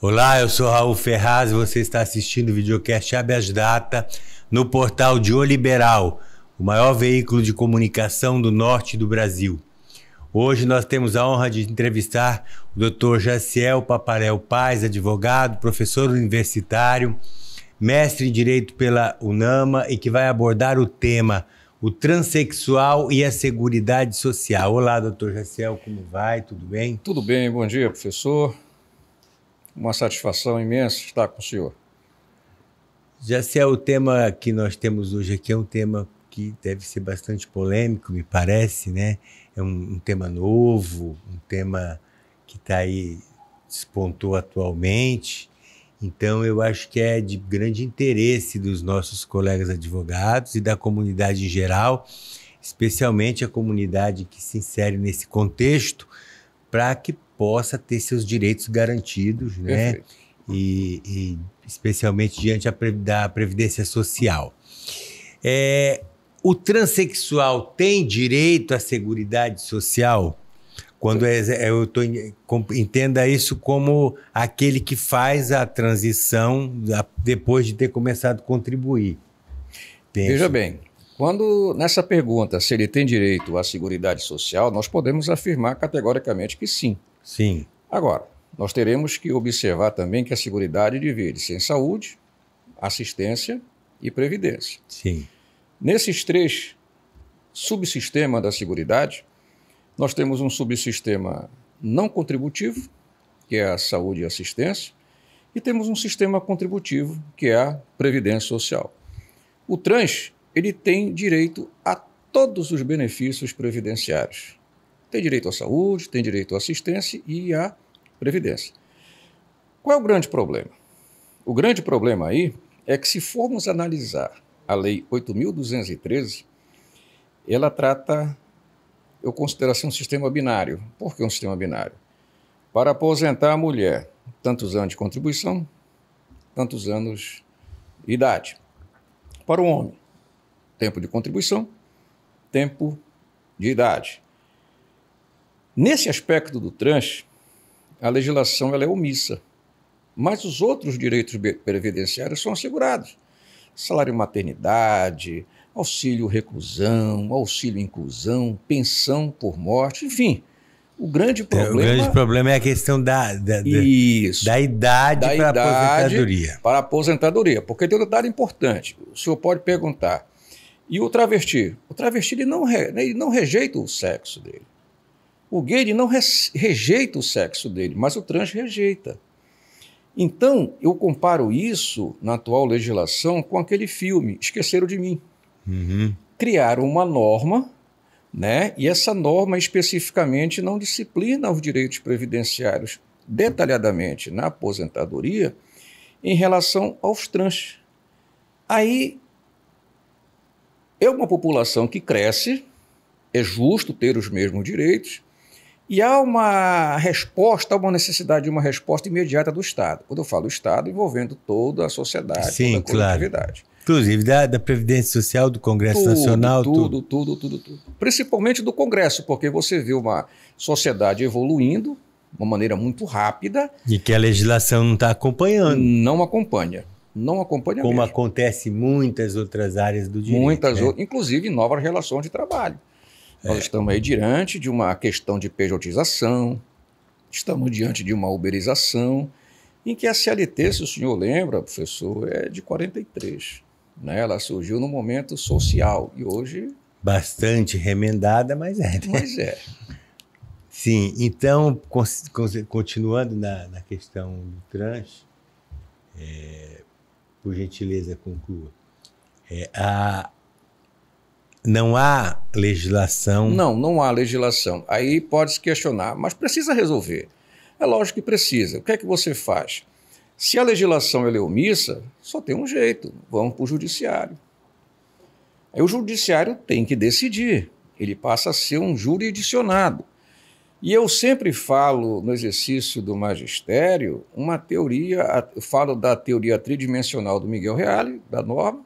Olá, eu sou Raul Ferraz e você está assistindo o videocast Habeas Data no portal de O Liberal, o maior veículo de comunicação do norte do Brasil. Hoje nós temos a honra de entrevistar o Dr. Jaciel Paparel Paz, advogado, professor universitário, mestre em Direito pela UNAMA e que vai abordar o tema o transexual e a seguridade social. Olá, doutor Jaciel, como vai? Tudo bem? Tudo bem, bom dia, professor. Uma satisfação imensa estar com o senhor. Jaciel, o tema que nós temos hoje aqui é um tema que deve ser bastante polêmico, me parece, né? É um tema novo, um tema que está aí, despontou atualmente. Então, eu acho que é de grande interesse dos nossos colegas advogados e da comunidade em geral, especialmente a comunidade que se insere nesse contexto, para que possa ter seus direitos garantidos, né? E especialmente diante da Previdência Social. O transexual tem direito à Seguridade Social? Quando entenda isso como aquele que faz a transição depois de ter começado a contribuir. Veja bem, nessa pergunta se ele tem direito à Seguridade Social, nós podemos afirmar categoricamente que sim. Sim. Agora, nós teremos que observar também que a Seguridade divide-se em saúde, assistência e previdência. Sim. Nesses três subsistemas da Seguridade, nós temos um subsistema não contributivo, que é a saúde e assistência, e temos um sistema contributivo, que é a previdência social. O trans, ele tem direito a todos os benefícios previdenciários. Tem direito à saúde, tem direito à assistência e à previdência. Qual é o grande problema? O grande problema aí é que se formos analisar a Lei 8.213, ela trata, eu considero assim, um sistema binário. Por que um sistema binário? Para aposentar a mulher, tantos anos de contribuição, tantos anos de idade. Para o homem, tempo de contribuição, tempo de idade. Nesse aspecto do trans, a legislação ela é omissa, mas os outros direitos previdenciários são assegurados. Salário maternidade, auxílio reclusão, auxílio inclusão, pensão por morte, enfim. O grande problema é a questão da idade para a aposentadoria. Para a aposentadoria, porque tem um detalhe importante. O senhor pode perguntar, e o travesti? O travesti ele não rejeita o sexo dele. O gay ele não rejeita o sexo dele, mas o trans rejeita. Então, eu comparo isso, na atual legislação, com aquele filme Esqueceram de Mim. Uhum. Criaram uma norma, né? E essa norma especificamente não disciplina os direitos previdenciários detalhadamente na aposentadoria em relação aos trans. Aí é uma população que cresce, é justo ter os mesmos direitos, e há uma necessidade de uma resposta imediata do Estado. Quando eu falo Estado, envolvendo toda a sociedade, sim, toda a coletividade. Claro. Inclusive da Previdência Social, do Congresso Nacional, tudo. Principalmente do Congresso, porque você vê uma sociedade evoluindo de uma maneira muito rápida. E que a legislação não está acompanhando. Não acompanha. Não acompanha como mesmo. Acontece em muitas outras áreas do direito. Muitas né? outras, inclusive em novas relações de trabalho. Nós estamos aí diante de uma questão de pejotização, estamos diante de uma uberização, em que a CLT, se o senhor lembra, professor, é de 43. Né? Ela surgiu no momento social e hoje... Bastante remendada, mas é. Né? Mas é. Sim, então, continuando na questão do trans, por gentileza, conclua. Não há legislação... Não há legislação. Aí pode-se questionar, mas precisa resolver. É lógico que precisa. O que é que você faz? Se a legislação é omissa, só tem um jeito, vamos para o judiciário. Aí o judiciário tem que decidir, ele passa a ser um jurisdicionado. E eu sempre falo no exercício do magistério, uma teoria, eu falo da teoria tridimensional do Miguel Reale, da norma,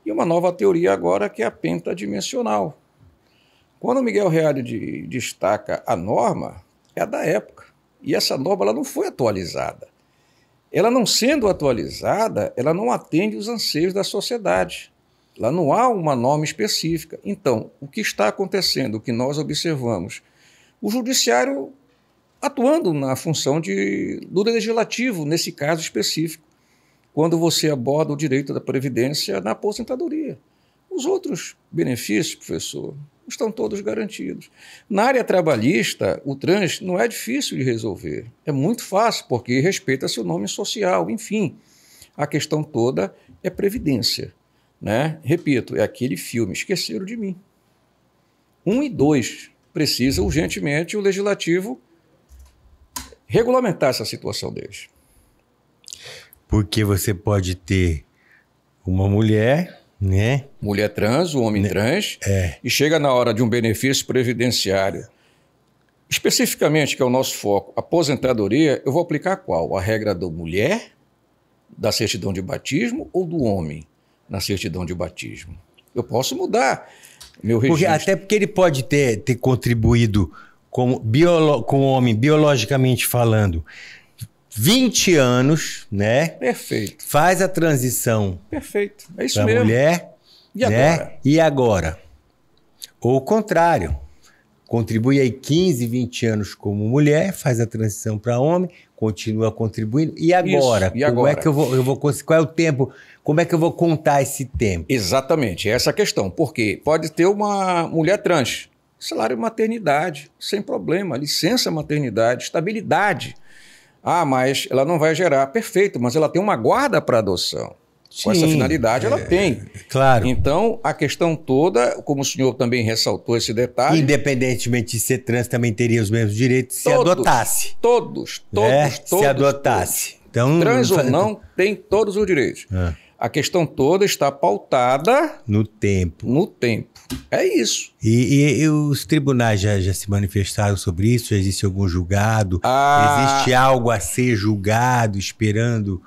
e uma nova teoria agora que é a pentadimensional. Quando o Miguel Reale destaca a norma, é a da época. E essa norma ela não foi atualizada. ela não sendo atualizada, ela não atende os anseios da sociedade. Lá não há uma norma específica. Então, o que está acontecendo, o que nós observamos, o judiciário atuando na função do legislativo, nesse caso específico, quando você aborda o direito da previdência na aposentadoria. Os outros benefícios, professor, estão todos garantidos. Na área trabalhista, o trânsito não é difícil de resolver. É muito fácil, porque respeita seu nome social. Enfim, a questão toda é previdência. Né? Repito, é aquele filme, Esqueceram de Mim. 1 e 2, precisa urgentemente o legislativo regulamentar essa situação deles. Porque você pode ter uma mulher, né? Mulher trans, o homem trans, e chega na hora de um benefício previdenciário, especificamente, que é o nosso foco, aposentadoria, eu vou aplicar qual? A regra da mulher, da certidão de batismo, ou do homem na certidão de batismo? Eu posso mudar meu registro. Até porque ele pode ter contribuído com o homem, biologicamente falando, 20 anos, né? Perfeito. Faz a transição. Perfeito. É isso pra mesmo. Mulher, e né? Agora? E agora? Ou o contrário. Contribui aí 15, 20 anos como mulher, faz a transição para homem, continua contribuindo. E agora? Isso. E agora? Como é que eu vou qual é o tempo? Como é que eu vou contar esse tempo? Exatamente, essa é a questão. Porque pode ter uma mulher trans, salário maternidade, sem problema, licença maternidade, estabilidade. Ah, mas ela não vai gerar. Perfeito, mas ela tem uma guarda para adoção. Com essa finalidade, ela tem. Claro. Então, a questão toda, como o senhor também ressaltou esse detalhe... Independentemente de ser trans, também teria os mesmos direitos se adotasse. Todos. Se adotasse. Então, trans ou não, tem todos os direitos. A questão toda está pautada... No tempo. É isso. E os tribunais já se manifestaram sobre isso? Já existe algum julgado? Existe algo a ser julgado, esperando...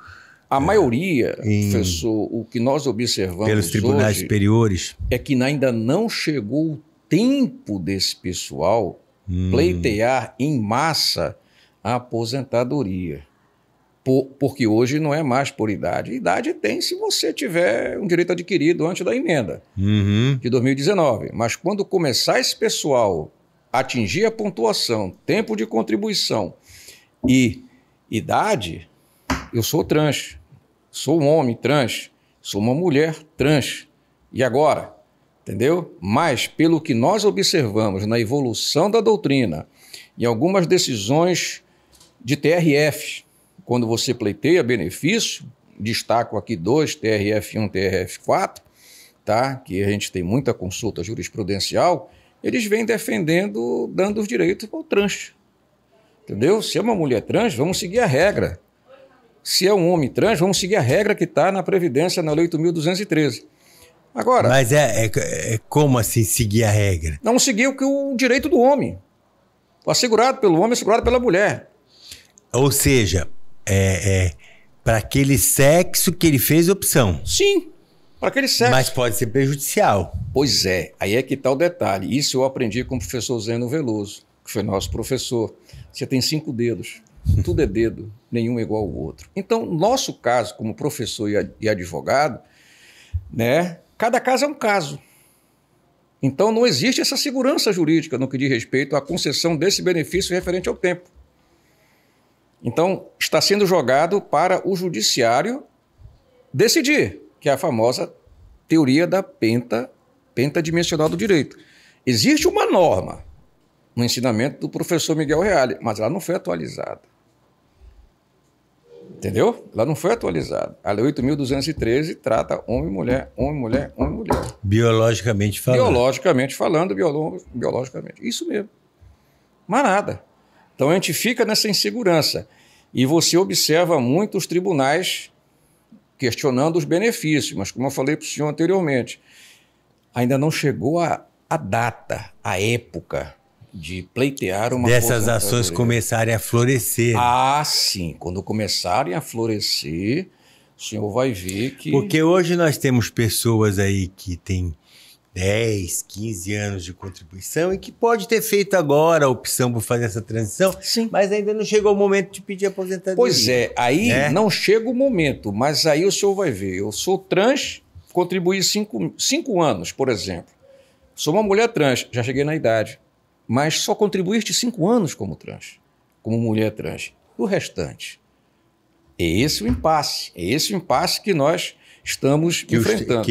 A maioria, professor, o que nós observamos pelos tribunais hoje superiores é que ainda não chegou o tempo desse pessoal pleitear em massa a aposentadoria. Porque hoje não é mais por idade. Idade tem se você tiver um direito adquirido antes da emenda de 2019. Mas quando começar esse pessoal a atingir a pontuação, tempo de contribuição e idade, eu sou trans. Sou um homem trans, sou uma mulher trans. E agora? Entendeu? Mas, pelo que nós observamos na evolução da doutrina e algumas decisões de TRF, quando você pleiteia benefício, destaco aqui 2, TRF1, TRF4, tá? Que a gente tem muita consulta jurisprudencial, eles vêm defendendo, dando os direitos para o trans. Entendeu? Se é uma mulher trans, vamos seguir a regra. Se é um homem trans, vamos seguir a regra que está na Previdência, na Lei 8.213. Agora... Mas como assim seguir a regra? Não seguir o direito do homem. Assegurado pelo homem, assegurado pela mulher. Ou seja, para aquele sexo que ele fez opção. Sim, para aquele sexo. Mas pode ser prejudicial. Pois é, aí é que está o detalhe. Isso eu aprendi com o professor Zeno Veloso, que foi nosso professor. Você tem 5 dedos. Tudo é dedo, nenhum é igual ao outro. Então, nosso caso, como professor e advogado, né, cada caso é um caso. Então, não existe essa segurança jurídica no que diz respeito à concessão desse benefício referente ao tempo. Então, está sendo jogado para o judiciário decidir, que é a famosa teoria da pentadimensional do direito. Existe uma norma no ensinamento do professor Miguel Reale, mas ela não foi atualizada. Entendeu? Ela não foi atualizada. A Lei 8.213 trata homem, mulher, homem, mulher, homem, mulher. Biologicamente falando. Biologicamente. Isso mesmo. Mas nada. Então a gente fica nessa insegurança. E você observa muito os tribunais questionando os benefícios. Mas como eu falei para o senhor anteriormente, ainda não chegou a data, a época de pleitear uma dessas ações começarem a florescer. Ah, sim. Quando começarem a florescer, o senhor vai ver que... Porque hoje nós temos pessoas aí que têm 10, 15 anos de contribuição e que pode ter feito agora a opção por fazer essa transição, Sim. mas ainda não chegou o momento de pedir aposentadoria. Pois é, aí né? não chega o momento, mas aí o senhor vai ver. Eu sou trans, contribuí 5 anos, por exemplo. Sou uma mulher trans, já cheguei na idade, mas só contribuíste 5 anos como trans, como mulher trans. O restante. É esse o impasse que nós estamos enfrentando.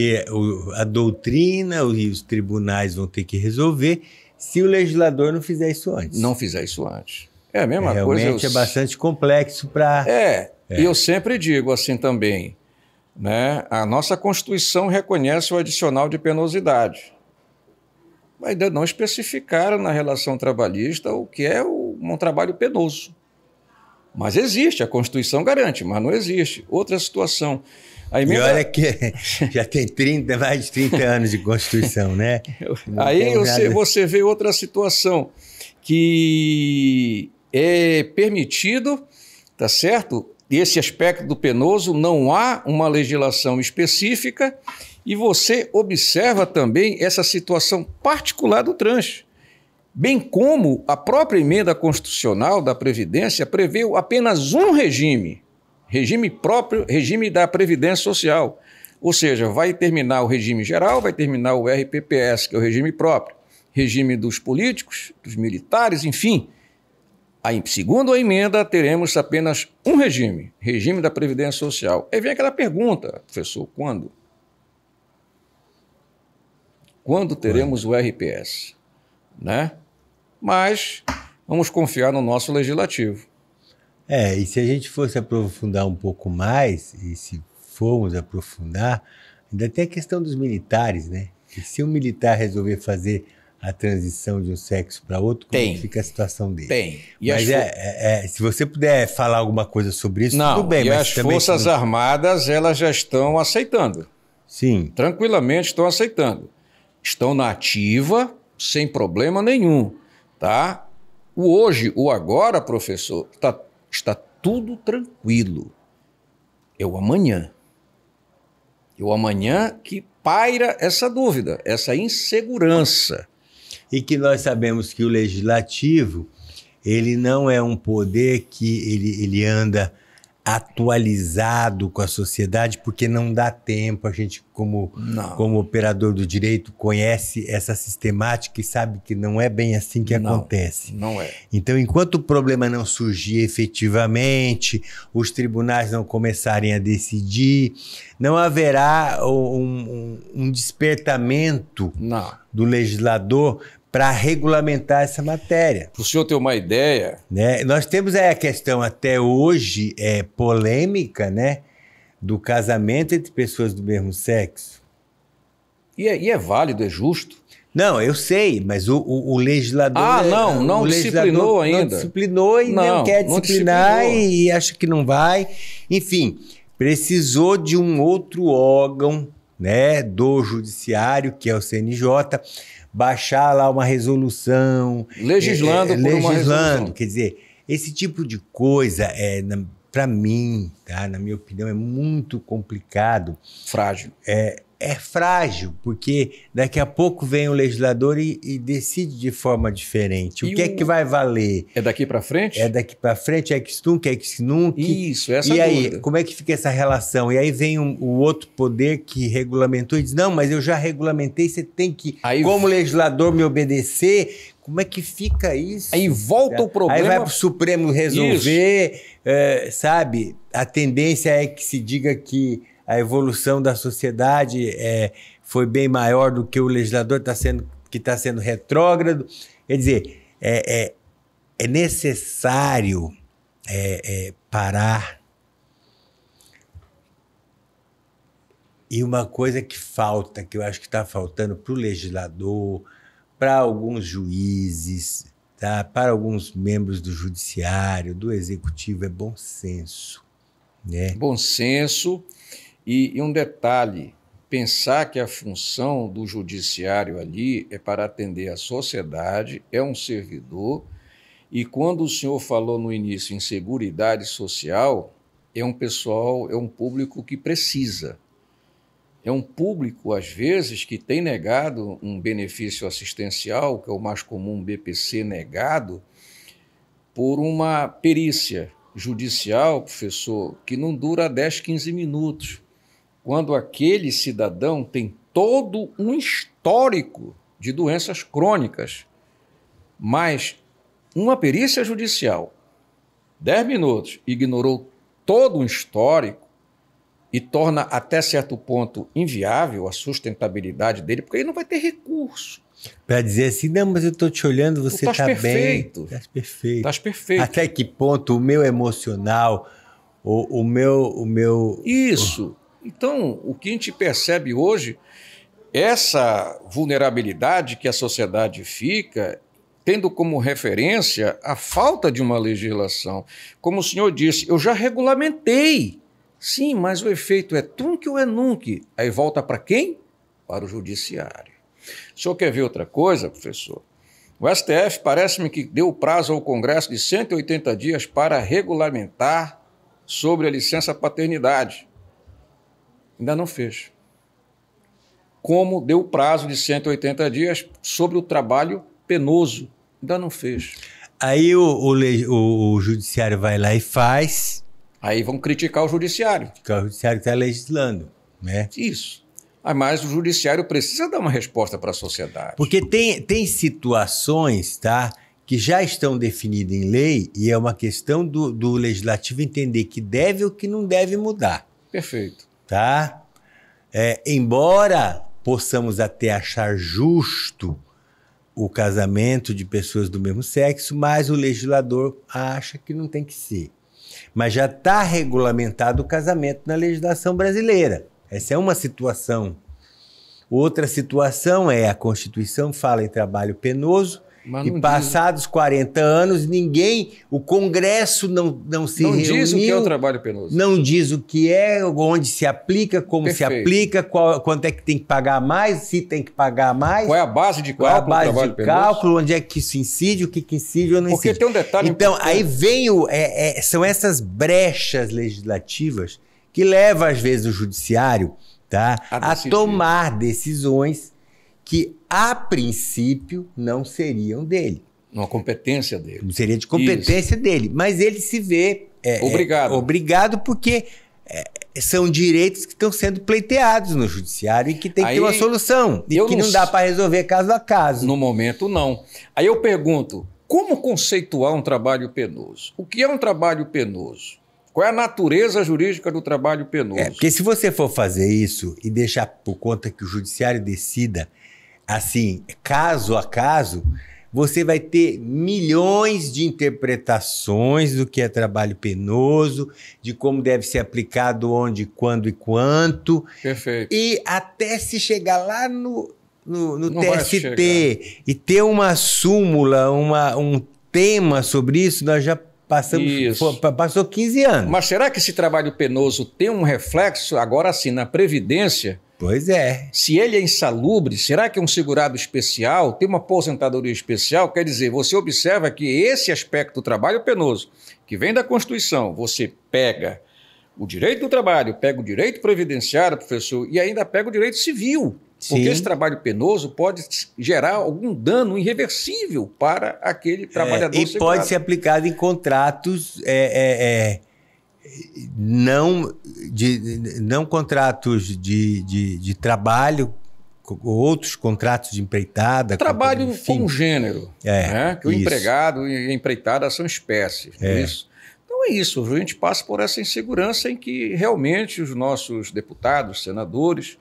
A doutrina e os tribunais vão ter que resolver se o legislador não fizer isso antes. Não fizer isso antes. É a mesma coisa. Realmente é bastante complexo para... E eu sempre digo assim também, né? A nossa Constituição reconhece o adicional de penosidade. Ainda não especificaram na relação trabalhista o que é um trabalho penoso. Mas existe, a Constituição garante, mas não existe. Outra situação. E olha que já tem mais de 30 anos de Constituição, né? Aí você vê outra situação, que é permitido, tá certo? Esse aspecto do penoso, não há uma legislação específica, e você observa também essa situação particular do trans. Bem como a própria emenda constitucional da Previdência prevê apenas um regime próprio, regime da Previdência Social. Ou seja, vai terminar o regime geral, vai terminar o RPPS, que é o regime próprio, regime dos políticos, dos militares, enfim. Aí, segundo a emenda, teremos apenas um regime da Previdência Social. Aí vem aquela pergunta, professor, quando? Quando teremos o RPS? Né? Mas vamos confiar no nosso legislativo. E se a gente fosse aprofundar um pouco mais, e se formos aprofundar, ainda tem a questão dos militares, né? Que se um militar resolver fazer a transição de um sexo para outro, como é que fica a situação dele? Tem. Mas se você puder falar alguma coisa sobre isso, tudo bem. Mas as Forças Armadas, elas já estão aceitando. Sim. Tranquilamente estão aceitando. Estão na ativa, sem problema nenhum, tá? O hoje, o agora, professor, está tudo tranquilo. É o amanhã. É o amanhã que paira essa dúvida, essa insegurança. E que nós sabemos que o legislativo, ele não é um poder que ele anda atualizado com a sociedade, porque não dá tempo. A gente, como operador do direito, conhece essa sistemática e sabe que não é bem assim que acontece. Não é. Então, enquanto o problema não surgir efetivamente, os tribunais não começarem a decidir, não haverá um despertamento do legislador para regulamentar essa matéria. Para o senhor ter uma ideia... Né? Nós temos a questão até hoje polêmica, né, do casamento entre pessoas do mesmo sexo. E é válido, é justo. Não, eu sei, mas o legislador... não disciplinou ainda. Não disciplinou e não quer disciplinar e acha que não vai. Enfim, precisou de um outro órgão, né, do judiciário, que é o CNJ, baixar lá uma resolução. Legislando por uma resolução. Quer dizer, esse tipo de coisa, para mim, tá, na minha opinião, é muito complicado. Frágil. É frágil, porque daqui a pouco vem o legislador e decide de forma diferente. O que é que vai valer? É daqui para frente? É daqui para frente, ex tunc, ex nunc. Isso, essa E aí, dúvida. como é que fica essa relação? E aí vem o outro poder que regulamentou e diz, não, mas eu já regulamentei, você tem que, como legislador, me obedecer. Como é que fica isso? Aí volta o problema... Aí vai para o Supremo resolver, sabe? A tendência é que se diga que a evolução da sociedade foi bem maior do que o legislador que está sendo retrógrado. Quer dizer, é necessário parar. E uma coisa que falta, que eu acho que está faltando para o legislador, para alguns juízes, tá? Para alguns membros do judiciário, do executivo, é bom senso. Né? Bom senso. E um detalhe, pensar que a função do judiciário ali é para atender a sociedade, é um servidor, e quando o senhor falou no início em seguridade social, é um público que precisa. é um público, às vezes, que tem negado um benefício assistencial, que é o mais comum, BPC negado, por uma perícia judicial, professor, que não dura 10, 15 minutos, quando aquele cidadão tem todo um histórico de doenças crônicas, mas uma perícia judicial, 10 minutos, ignorou todo um histórico e torna até certo ponto inviável a sustentabilidade dele, porque ele não vai ter recurso. Para dizer assim, não, mas eu estou te olhando, você está bem. Estás perfeito. Estás perfeito. Até que ponto o meu emocional, o meu... Isso. Então, o que a gente percebe hoje, essa vulnerabilidade que a sociedade fica, tendo como referência a falta de uma legislação. Como o senhor disse, eu já regulamentei. Sim, mas o efeito é tunc ou é nunc? Aí volta para quem? Para o judiciário. O senhor quer ver outra coisa, professor? O STF parece-me que deu prazo ao Congresso de 180 dias para regulamentar sobre a licença paternidade. Ainda não fez. Como deu prazo de 180 dias sobre o trabalho penoso. Ainda não fez. Aí o judiciário vai lá e faz. Aí vão criticar o judiciário. Que é o judiciário que está legislando, né? Isso. Mas o judiciário precisa dar uma resposta para a sociedade. Porque tem situações, tá, que já estão definidas em lei e é uma questão do legislativo entender que deve ou que não deve mudar. Perfeito. Tá? Embora possamos até achar justo o casamento de pessoas do mesmo sexo, mas o legislador acha que não tem que ser. Mas já está regulamentado o casamento na legislação brasileira. Essa é uma situação. Outra situação é a Constituição fala em trabalho penoso e passados 40 anos o Congresso não se reuniu. Não diz o que é o trabalho penoso. Não diz o que é, onde se aplica, como se aplica, quanto é que tem que pagar mais, se tem que pagar mais. Qual é a base de cálculo? Qual é a base de cálculo, onde é que isso incide, o que incide ou não incide. Porque tem um detalhe então, importante. aí vem são essas brechas legislativas que levam, às vezes, o judiciário, tá, a tomar decisões que, a princípio, não seriam dele. Uma competência dele. Não seria de competência dele. Mas ele se vê obrigado porque são direitos que estão sendo pleiteados no judiciário e que tem que ter uma solução. E que não dá para resolver caso a caso. No momento, não. Aí eu pergunto, como conceituar um trabalho penoso? O que é um trabalho penoso? Qual é a natureza jurídica do trabalho penoso? Porque se você for fazer isso e deixar por conta que o judiciário decida, assim, caso a caso, você vai ter milhões de interpretações do que é trabalho penoso, de como deve ser aplicado, onde, quando e quanto. Perfeito. E até se chegar lá no TST e ter uma súmula, um tema sobre isso, nós já passou 15 anos. Mas será que esse trabalho penoso tem um reflexo, agora sim, na Previdência? Pois é. Se ele é insalubre, será que é um segurado especial, tem uma aposentadoria especial? Quer dizer, você observa que esse aspecto do trabalho penoso, que vem da Constituição, você pega o direito do trabalho, pega o direito previdenciário, professor, e ainda pega o direito civil. Porque esse trabalho penoso pode gerar algum dano irreversível para aquele trabalhador segurado. E pode ser aplicado em contratos, não contratos de trabalho, outros contratos de empreitada. Trabalho com gênero, né? Que o empregado e a empreitada são espécies. Isso. Então é isso, a gente passa por essa insegurança em que realmente os nossos deputados, senadores,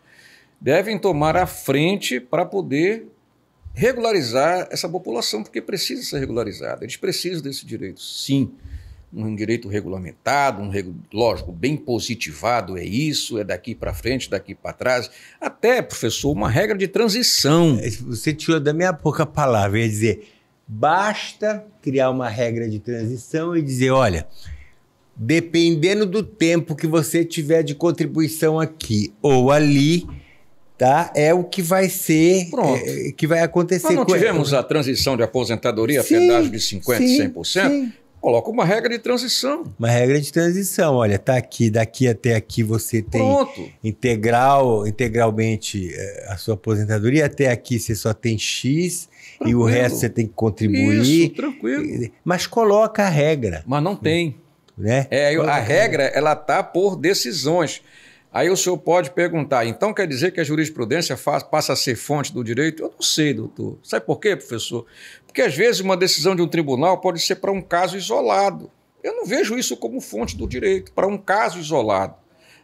devem tomar a frente para poder regularizar essa população, porque precisa ser regularizada. Eles precisam desse direito, sim. Um direito regulamentado, lógico, bem positivado, é isso, é daqui para frente, daqui para trás. Até, professor, uma regra de transição. Você tirou da minha pouca palavra, ia dizer, basta criar uma regra de transição e dizer, olha, dependendo do tempo que você tiver de contribuição aqui ou ali, tá? É o que vai ser, que vai acontecer. Nós não tivemos a transição de apedágio de 50% e 100%? Coloca uma regra de transição. Uma regra de transição. Olha, tá aqui, daqui até aqui você tem Pronto. integralmente a sua aposentadoria, até aqui você só tem X e o resto você tem que contribuir. Isso, tranquilo. Mas coloca a regra. Mas não tem. Né? A regra, ela está por decisões. Aí o senhor pode perguntar, então quer dizer que a jurisprudência passa a ser fonte do direito? Eu não sei, doutor. Sabe por quê, professor? Porque às vezes uma decisão de um tribunal pode ser para um caso isolado. Eu não vejo isso como fonte do direito, para um caso isolado.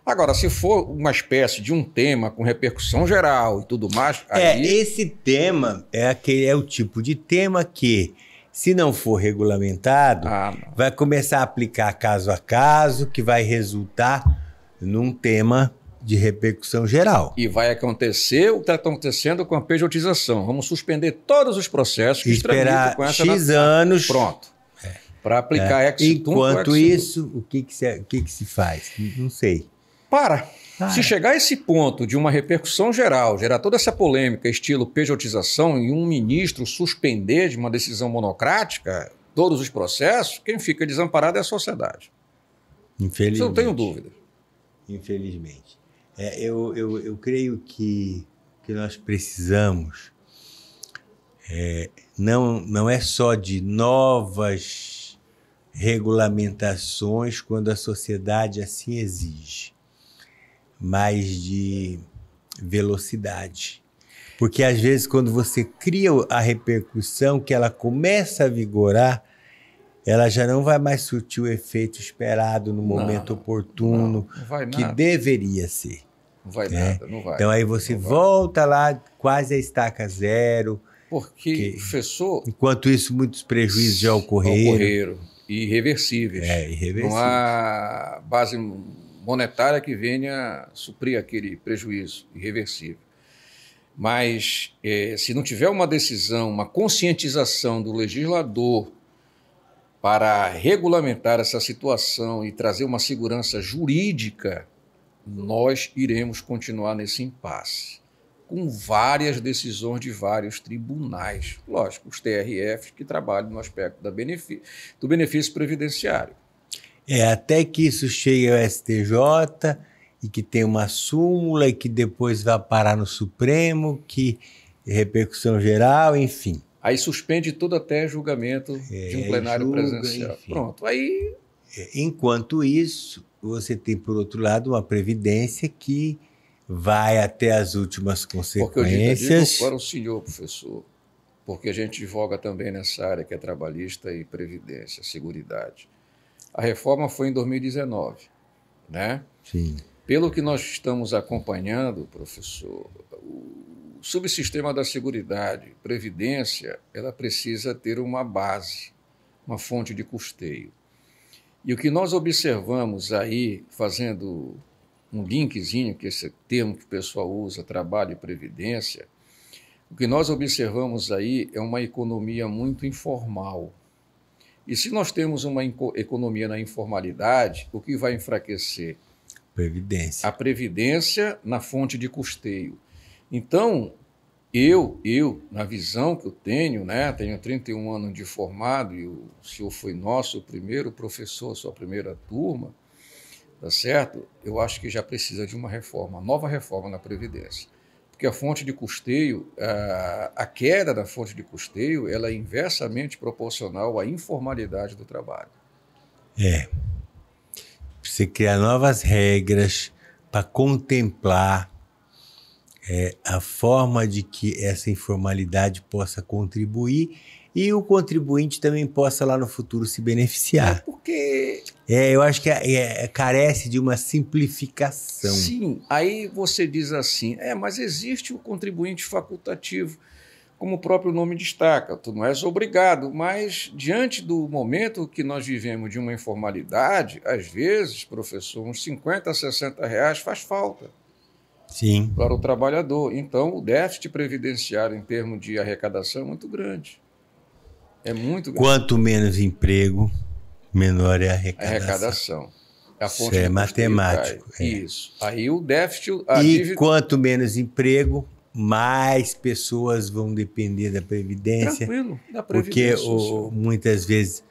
Agora, se for uma espécie de um tema com repercussão geral e tudo mais... Aí... Esse tema é o tipo de tema que, se não for regulamentado, vai começar a aplicar caso a caso, que vai resultar num tema de repercussão geral. E vai acontecer o que está acontecendo com a pejotização. Vamos suspender todos os processos que esperar com essa X anos. Pronto. Para aplicar ex-tunc. Enquanto isso, o que se faz? Não sei. Se chegar a esse ponto de uma repercussão geral, gerar toda essa polêmica, estilo pejotização, e um ministro suspender de uma decisão monocrática todos os processos, quem fica desamparado é a sociedade. Infelizmente. Isso eu não tenho dúvida. Infelizmente. Eu creio que nós precisamos não é só de novas regulamentações quando a sociedade assim exige, mas de velocidade. Porque às vezes quando você cria a repercussão, que ela começa a vigorar, ela já não vai mais surtir o efeito esperado no momento oportuno, não vai que nada. Deveria ser. Não vai nada, não vai. Então aí você volta lá quase a estaca zero. Porque, professor... Enquanto isso, muitos prejuízos já ocorreram. Irreversíveis. Irreversíveis. Não há base monetária que venha suprir aquele prejuízo irreversível. Mas se não tiver uma decisão, uma conscientização do legislador para regulamentar essa situação e trazer uma segurança jurídica, nós iremos continuar nesse impasse, com várias decisões de vários tribunais, lógico, os TRFs que trabalham no aspecto do benefício previdenciário. Até que isso chegue ao STJ e que tem uma súmula e que depois vai parar no Supremo, que repercussão geral, enfim. Aí suspende tudo até julgamento de um plenário presencial. Enfim. Pronto, aí... Enquanto isso, você tem, por outro lado, uma previdência que vai até as últimas consequências. Porque eu digo para o senhor, professor, porque a gente advoga também nessa área que é trabalhista e previdência, seguridade. A reforma foi em 2019, né? Sim. Pelo que nós estamos acompanhando, professor, o subsistema da seguridade, previdência, ela precisa ter uma base, uma fonte de custeio. E o que nós observamos aí, fazendo um linkzinho, que esse termo que o pessoal usa, trabalho e previdência, o que nós observamos aí é uma economia muito informal. E se nós temos uma economia na informalidade, o que vai enfraquecer? Previdência. A previdência na fonte de custeio. Então, eu, na visão que eu tenho, né, tenho 31 anos de formado e o senhor foi nosso primeiro professor, sua primeira turma, tá certo? Eu acho que já precisa de uma reforma, nova reforma na Previdência. Porque a fonte de custeio, a queda da fonte de custeio, ela é inversamente proporcional à informalidade do trabalho. Você criar novas regras para contemplar a forma de que essa informalidade possa contribuir e o contribuinte também possa lá no futuro se beneficiar. Porque... eu acho que carece de uma simplificação. Sim, aí você diz assim, mas existe o contribuinte facultativo, como o próprio nome destaca, tu não és obrigado, mas diante do momento que nós vivemos de uma informalidade, às vezes, professor, uns 50 a 60 reais faz falta. Sim. Para o trabalhador. Então, o déficit previdenciário em termos de arrecadação é muito grande. É muito grande. Quanto menos emprego, menor é a arrecadação. A fonte Isso é matemático. Isso. Aí o déficit... Quanto menos emprego, mais pessoas vão depender da Previdência. Tranquilo, da Previdência. Porque muitas vezes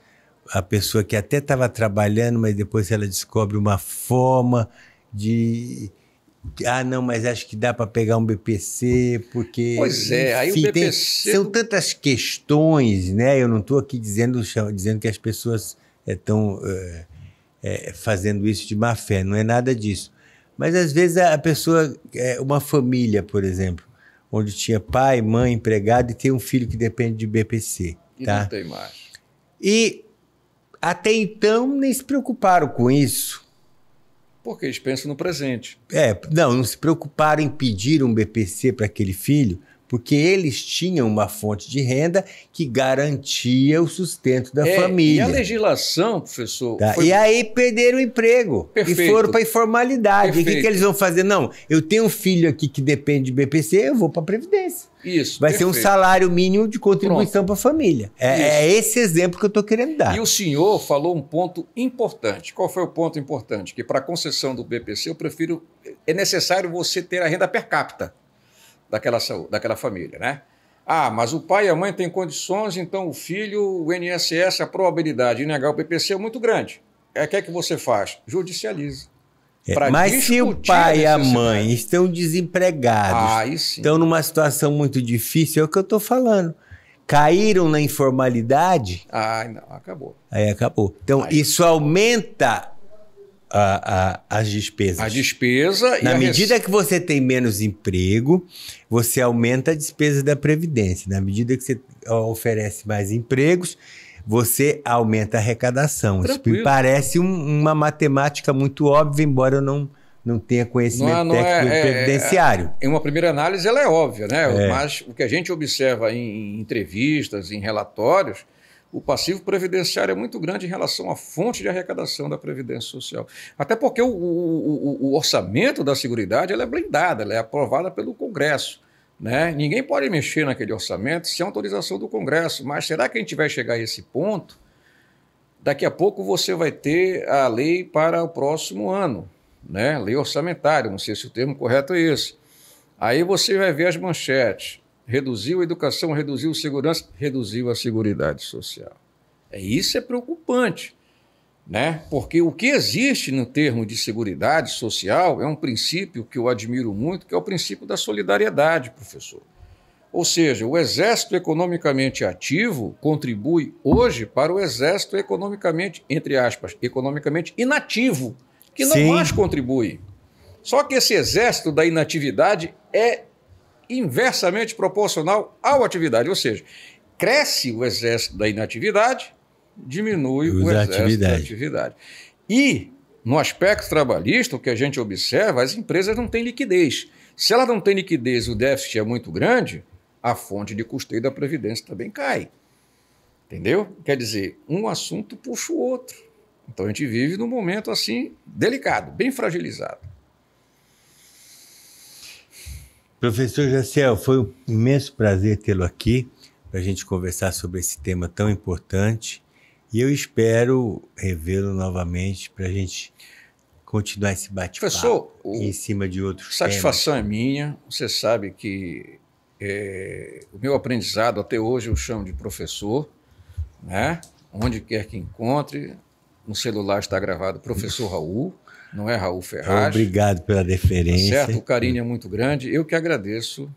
a pessoa que até estava trabalhando, mas depois ela descobre uma forma de... Ah, não, mas acho que dá para pegar um BPC, porque... Pois é, aí o BPC... São tantas questões, né? Eu não estou aqui dizendo que as pessoas estão fazendo isso de má fé, não é nada disso. Mas às vezes a pessoa, uma família, por exemplo, onde tinha pai, mãe, empregado e tem um filho que depende de BPC. E tá? não tem mais. E até então nem se preocuparam com isso. Porque eles pensam no presente. Não se preocuparam em pedir um BPC para aquele filho, porque eles tinham uma fonte de renda que garantia o sustento da família. E a legislação, professor... Tá? E aí perderam o emprego. Perfeito. E foram para a informalidade. Perfeito. E o que eles vão fazer? Não, eu tenho um filho aqui que depende de BPC, eu vou para a Previdência. Isso, vai ser um salário mínimo de contribuição para a família. É esse exemplo que eu estou querendo dar. E o senhor falou um ponto importante. Qual foi o ponto importante? Que para a concessão do BPC, é necessário você ter a renda per capita daquela família, né? Ah, mas o pai e a mãe têm condições, então o filho, o INSS, a probabilidade de negar o BPC é muito grande. O que é que você faz? Judicializa. Mas se o pai e a mãe estão desempregados, estão numa situação muito difícil, é o que eu estou falando. Caíram na informalidade... não, acabou. Aí acabou. Então, isso aumenta as despesas. A despesa... Na medida que você tem menos emprego, você aumenta a despesa da Previdência. Na medida que você oferece mais empregos, você aumenta a arrecadação. Tranquilo. Isso me parece uma matemática muito óbvia, embora eu não tenha conhecimento técnico previdenciário. Em uma primeira análise, ela é óbvia, né? Mas o que a gente observa em entrevistas, em relatórios, o passivo previdenciário é muito grande em relação à fonte de arrecadação da Previdência Social. Até porque o orçamento da Seguridade ela é blindada, ela é aprovada pelo Congresso. Né? Ninguém pode mexer naquele orçamento sem autorização do Congresso. Mas será que a gente vai chegar a esse ponto? Daqui a pouco você vai ter a lei para o próximo ano, né? Lei orçamentária, não sei se o termo correto é esse. Aí você vai ver as manchetes. Reduziu a educação, reduziu a segurança, reduziu a Seguridade Social. Isso é preocupante, né? Porque o que existe no termo de Seguridade Social é um princípio que eu admiro muito, que é o princípio da solidariedade, professor. Ou seja, o exército economicamente ativo contribui hoje para o exército economicamente, entre aspas, economicamente inativo, que não mais contribui. Só que esse exército da inatividade é inversamente proporcional à atividade, ou seja, cresce o exército da inatividade, diminui o exército da atividade. E, no aspecto trabalhista, o que a gente observa, as empresas não têm liquidez. Se ela não tem liquidez e o déficit é muito grande, a fonte de custeio da Previdência também cai. Entendeu? Quer dizer, um assunto puxa o outro. Então a gente vive num momento assim delicado, bem fragilizado. Professor Jaciel, foi um imenso prazer tê-lo aqui para a gente conversar sobre esse tema tão importante e eu espero revê-lo novamente para a gente continuar esse bate-papo em cima de outros temas. Satisfação é minha. Você sabe que o meu aprendizado até hoje eu chamo de professor, né? Onde quer que encontre, no celular está gravado Professor Raul. Não é Raul Ferraz. Obrigado pela deferência. Certo? O carinho é muito grande. Eu que agradeço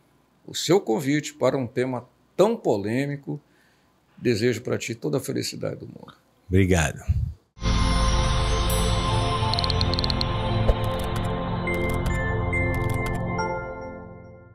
o seu convite para um tema tão polêmico. Desejo para ti toda a felicidade do mundo. Obrigado.